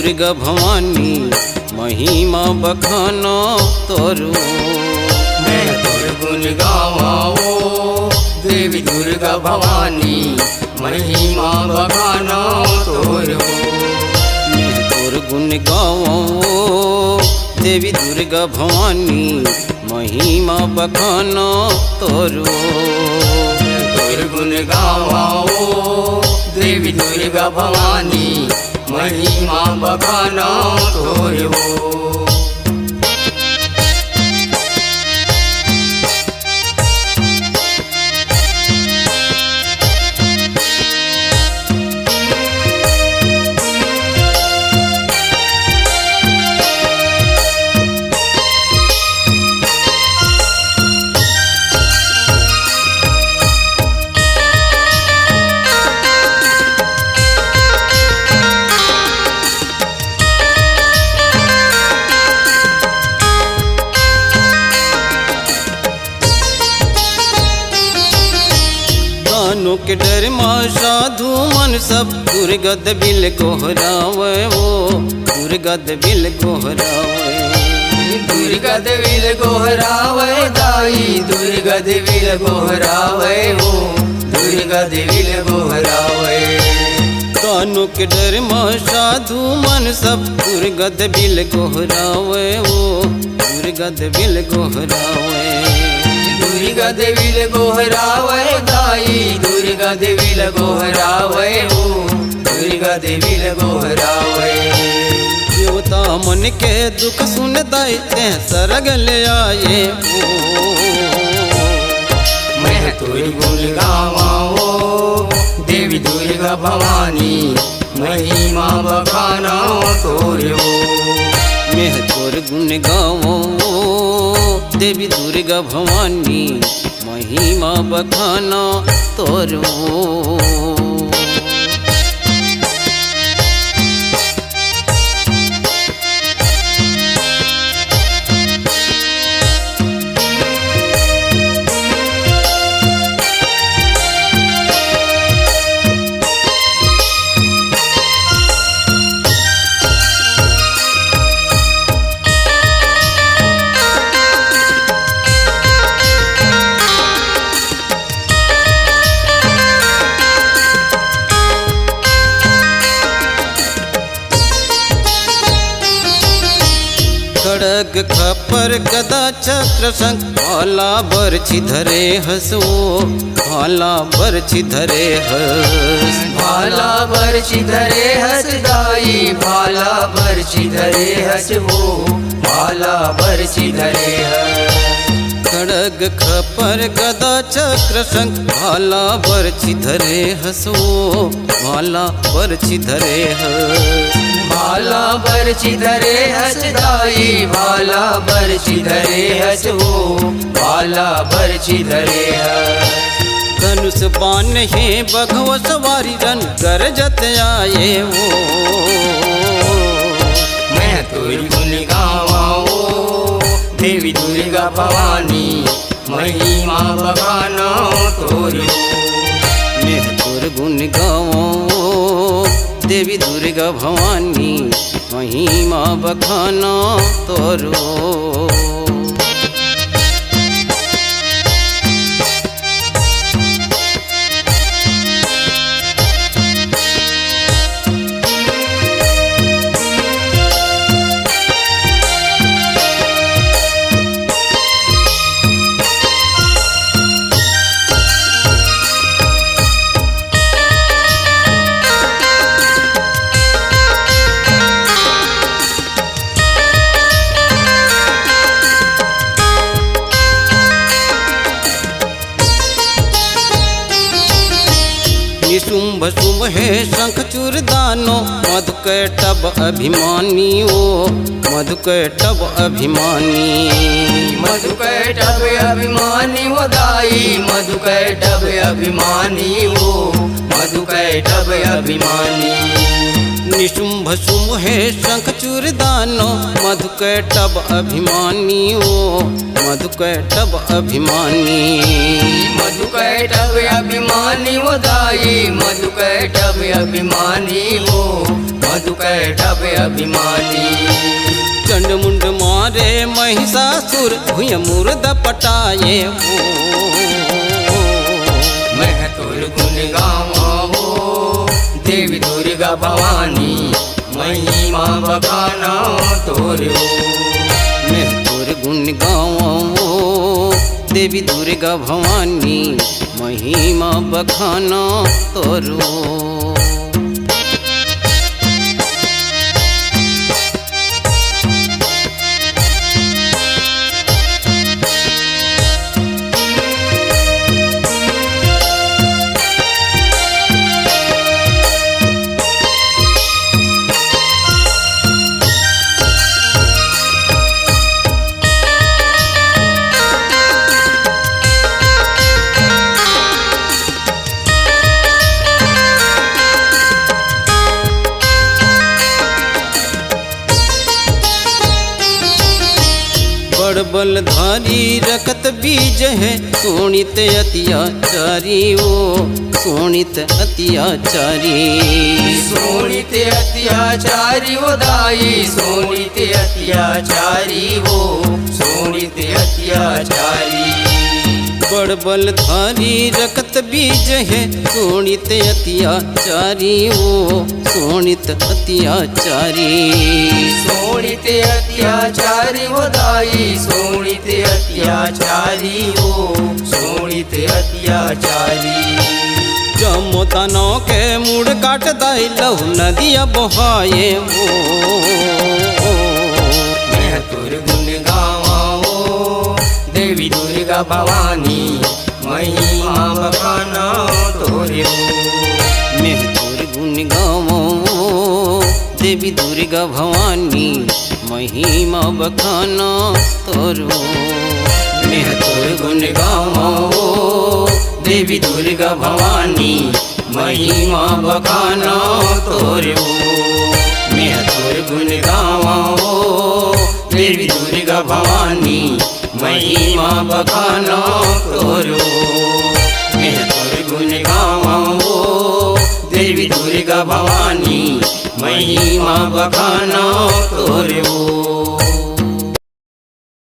दुर्गा भवानी महिमा बखानो तोरो। मैं तोर गुण गावाओ देवी दुर्गा भवानी महिमा बखानो तोरो। मैं तोर गुण गावो देवी दुर्गा भवानी महिमा बखानो तोरो। तोर गुण गावाओ देवी दुर्गा भवानी महिमा बखानो तोरो। दानों के डर माँ साधु मन सब दुर्गत बिल गोहरावे वो दुर्गत बिल गोहरावे। दुर्गा देवील गोहरावे दाई दुर्गा देवील गोहरावे हो दुर्गा देवील गोहरावे। दानों के डर माँ साधु मन सब दुर्गत बिल गोहरावे वो दुर्गत बिल गोहरावे। दुर्गा देवील गोहरावे दाई दुर्गा देवील गोहरावे हो दुर्गा देवील गोहरावे। देवता मन के दुख सुन दाई ते सरग ले आए वो। मैं तोर गुण गावाओ देवी दुर्गा भवानी महिमा बखानो तोरो। मैं तोर गुण गावो देवी दुर्गा भवानी महिमा बखानो तोरो। खड़ग खपर गदा चक्र शंख भाला बरछी धरे हसो भाला बरछी धरे हस। भाला बरछी धरे हस दाई भाला बरछी धरे हस वो भाला बरछी धरे हस। खड़ग खपर गदा चक्र शंख भाला बरछी धरे हसो भाला बरछी धरे हस। भाला बरछी धरे हस दाई भाला बरछी धरे हस वो भाला बरछी धरे हस। धनुष बाण है बघव सवारी रन गरजत आए वो। मैं तोर गुण गावाओ देवी दुर्गा भवानी महिमा बखानो तोरो। मैं तोर गुण गावो देवी दुर्गा भवानी महिमा बखानो तोरो। शुंभ शुभ है शंख चूर दानो मधुकैटभ अभिमानी ओ मधुकैटभ अभिमानी। मधुकैटभ अभिमानी वो दाई मधुकैटभ अभिमानी वो मधुकैटभ अभिमानी। निशुंभ शुंभ है शंख चूर दानो मधुकैटभ अभिमानी ओ मधुकैटभ अभिमानी। मधुकैटभ अभिमानी वो दाई मधुकैटभ अभिमानी वो मधु कैटभ अभिमानी। चंड मुंड मारे महिषासुर भुय मुर्द पटाए वो। मैं तुर गुण गावा हो देवी दुर्गा भवानी, महिमा बखाना तोर हो। मैं तोर गुण गाऊं देवी दुर्गा भवानी, महिमा बखाना तोरो। बड़ बलधारी रखत बीज है सोनित अत्याचारी ओ, सोनित अत्याचारी। सोनित अत्याचारी वो दाई, सोनित अत्याचारी हो, सोनित अत्याचारी। बड़ बलधारी रखत बीज है सोनित अत्याचारी ओ, सोनित अत्याचारी। सोनित अत्याचारी वो दाई, सोनित अत्याचारी हो, सोनित अत्याचारी। जमोतानो के मुड़ काट दाई लहु नदिया बहाए वो। मैं तुर गुण गावा हो देवी दुर्गा भवानी, महिमा बखाना तोरे हो। मैं तोर गुण गाऊं देवी दुर्गा भवानी, महिमा बखाना तोरो। मैं तुर गुण गाऊं देवी दुर्गा भवानी, महिमा बखाना तोरे हो। मैं तुर गुण गाऊं देवी दुर्गा भवानी, महिमा बखाना तोरो। मैं तुर गुण गाऊं देवी दुर्गा भवानी, महिमा बखाना तोरो।